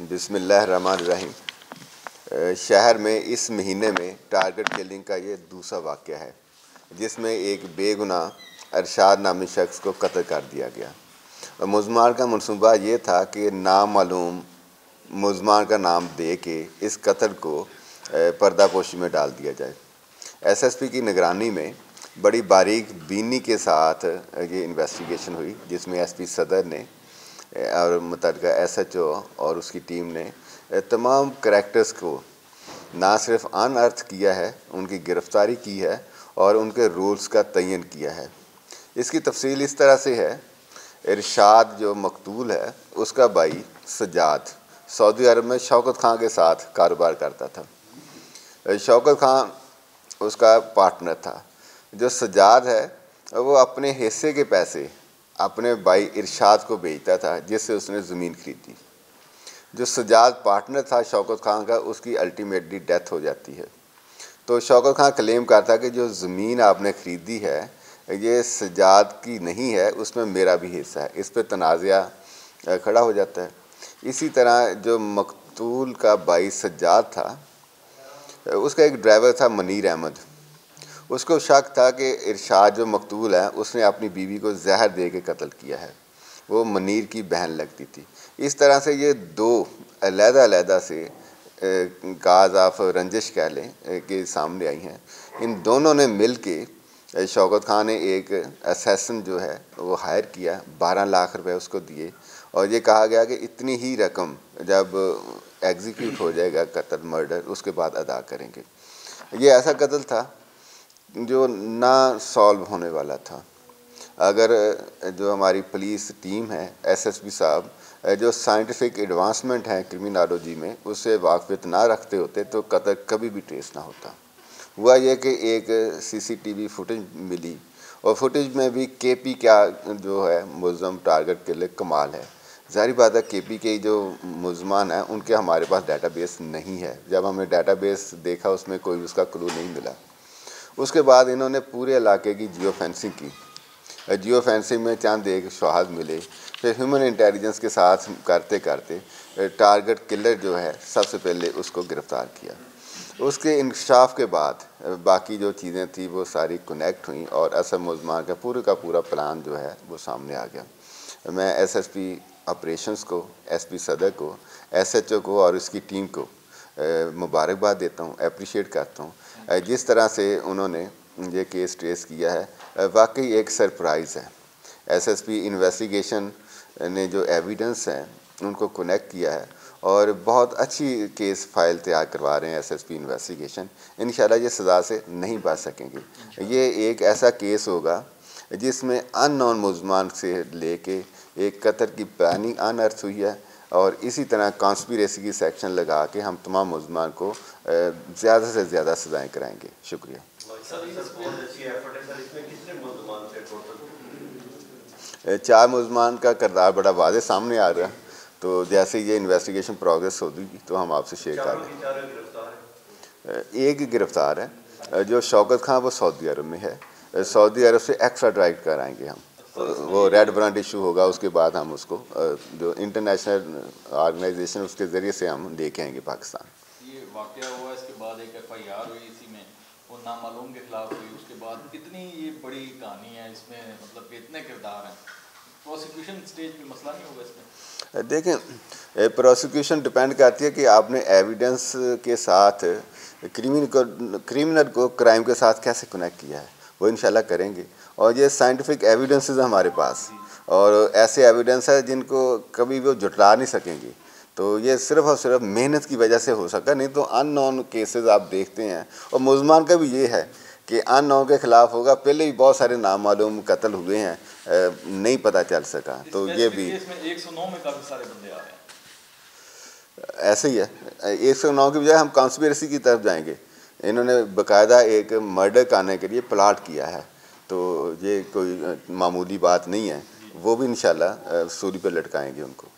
बिस्मिल्लाहिर्रहमानिर्रहीम। शहर में इस महीने में टारगेट किलिंग का ये दूसरा वाक़या है, जिसमें एक बेगुनाह अरशाद नामी शख्स को कत्ल कर दिया गया। मुज़मान का मनसूबा ये था कि नामालूम मुज़मान का नाम दे के इस कत्ल को पर्दापोशी में डाल दिया जाए। एसएसपी की निगरानी में बड़ी बारीक बीनी के साथ ये इन्वेस्टिगेशन हुई, जिसमें एसपी सदर ने और मुतल्लिका एसएचओ और उसकी टीम ने तमाम करैक्टर्स को ना सिर्फ अनअर्थ किया है, उनकी गिरफ़्तारी की है और उनके रूल्स का तयन किया है। इसकी तफसील इस तरह से है, इरशाद जो मकतूल है उसका भाई सज्जाद सऊदी अरब में शौकत खां के साथ कारोबार करता था। शौकत खां उसका पार्टनर था। जो सज्जाद है वो अपने हिस्से के पैसे अपने भाई इरशाद को बेचता था, जिससे उसने ज़मीन खरीदी। जो सज्जाद पार्टनर था शौकत खां का, उसकी अल्टीमेटली डेथ हो जाती है। तो शौकत खां क्लेम करता कि जो ज़मीन आपने ख़रीदी है ये सज्जाद की नहीं है, उसमें मेरा भी हिस्सा है। इस पर तनाज़ा खड़ा हो जाता है। इसी तरह जो मकतूल का भाई सज्जाद था, उसका एक ड्राइवर था मनीर अहमद। उसको शक था कि इरशाद जो मकतूल है उसने अपनी बीवी को जहर दे के कत्ल किया है। वो मनीर की बहन लगती थी। इस तरह से ये दो अलहदा से काज ऑफ रंजिश कह लें कि सामने आई हैं। इन दोनों ने मिल के शौकत खान ने एक असैसन जो है वो हायर किया, 12 लाख रुपए उसको दिए और ये कहा गया कि इतनी ही रकम जब एग्जीक्यूट हो जाएगा कत्ल मर्डर, उसके बाद अदा करेंगे। ये ऐसा कत्ल था जो ना सॉल्व होने वाला था। अगर जो हमारी पुलिस टीम है, एसएसपी साहब जो साइंटिफिक एडवांसमेंट है क्रिमिनोलॉजी में, उससे वाकफियत ना रखते होते तो कत्ल कभी भी ट्रेस ना होता। हुआ ये कि एक सीसीटीवी फुटेज मिली और फुटेज में भी केपी क्या जो है मुलज़म टारगेट के लिए कमाल है। ज़ाहिर बात है केपी के जो मुलज़मान हैं उनके हमारे पास डाटाबेस नहीं है। जब हमने डाटाबेस देखा उसमें कोई उसका क्लू नहीं मिला। उसके बाद इन्होंने पूरे इलाके की जियो फेंसिंग की। जियो फेंसिंग में चंद एक शवाहद मिले, फिर ह्यूमन इंटेलिजेंस के साथ करते करते टारगेट किलर जो है सबसे पहले उसको गिरफ़्तार किया। उसके इंकशाफ के बाद बाकी जो चीज़ें थी वो सारी कनेक्ट हुई और असल मुलज़मान का पूरा प्लान जो है वो सामने आ गया। मैं एसएसपी ऑपरेशंस को, एसपी सदर को, एसएचओ को और उसकी टीम को मुबारकबाद देता हूँ, अप्रिशिएट करता हूँ। जिस तरह से उन्होंने ये केस ट्रेस किया है वाकई एक सरप्राइज़ है। एसएसपी इन्वेस्टिगेशन ने जो एविडेंस हैं उनको कनेक्ट किया है और बहुत अच्छी केस फाइल तैयार करवा रहे हैं एसएसपी इन्वेस्टिगेशन। इंशाल्लाह ये सज़ा से नहीं बच सकेंगे। ये एक ऐसा केस होगा जिसमें अननोन मुलज़मान से लेके एक कत्ल की प्लानिंग अनअर्थ हुई है और इसी तरह कॉन्स्पिरेसी की सेक्शन लगा के हम तमाम मुलज़मान को ज़्यादा से ज़्यादा सज़ाएँ कराएँगे। शुक्रिया। 4 मुलज़मान का किरदार बड़ा वाज़ेह सामने आ रहा है, तो जैसे ये इन्वेस्टिगेशन प्रोग्रेस होगी तो हम आपसे शेयर कर दें। एक गिरफ़्तार है जो शौकत खां, वो सऊदी अरब में है। सऊदी अरब से एक्स्ट्राडाइट कराएंगे हम। वो रेड वारंट इशू होगा, उसके बाद हम उसको जो इंटरनेशनल ऑर्गेनाइजेशन उसके ज़रिए से हम लेके आएंगे पाकिस्तान। ये वाक़या हुआ, इसके बाद एक एफआईआर हुई इसी में, वो नामालूम के खिलाफ हुई। उसके बाद इतनी ये बड़ी कहानी है इसमें, मतलब कि इतने किरदार हैं, प्रोसिक्यूशन स्टेज पे मसला नहीं होगा इसमें? देखें, प्रोसिक्यूशन डिपेंड करती है कि आपने एविडेंस के साथ क्रिमिनल को क्राइम के साथ कैसे कनेक्ट किया है, वो इंशाल्लाह करेंगे। और ये साइंटिफिक एविडेंसेस है हमारे पास और ऐसे एविडेंस है जिनको कभी वो जुटला नहीं सकेंगे। तो ये सिर्फ़ और सिर्फ मेहनत की वजह से हो सका, नहीं तो अननोन केसेस आप देखते हैं। और मुलज़मान का भी ये है कि अननोन के ख़िलाफ़ होगा। पहले भी बहुत सारे नामालूम कत्ल हुए हैं, नहीं पता चल सका। तो ये भी 109 में काफ़ी सारे बंदे आ रहे हैं। ऐसे ही है, 109 की बजाय हम कॉन्स्पिरेसी की तरफ जाएंगे। इन्होंने बाकायदा एक मर्डर करने के लिए प्लाट किया है, तो ये कोई मामूली बात नहीं है। वो भी इंशाल्लाह सूली पर लटकाएंगे उनको।